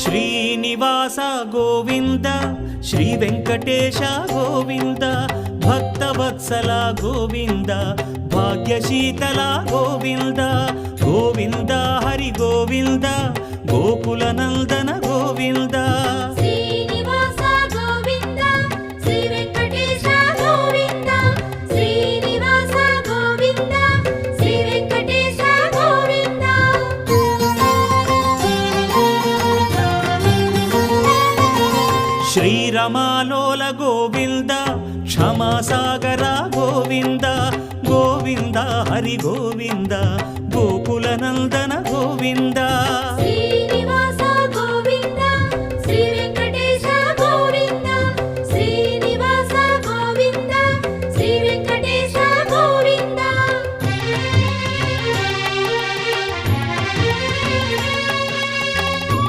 Srinivasa Govinda Shri Venkatesha Govinda Bhaktavatsala Govinda భాగ్యశీతల Govinda Govinda Hari Govinda Gokula Nandana Govinda Srinivasa Govinda Shri Venkatesha Govinda Srinivasa Govinda Shri Venkatesha Govinda శ్రీరమాలోల Govinda క్షమాసాగర Govinda Govinda Hari Govinda Gokula Nandana Govinda Shri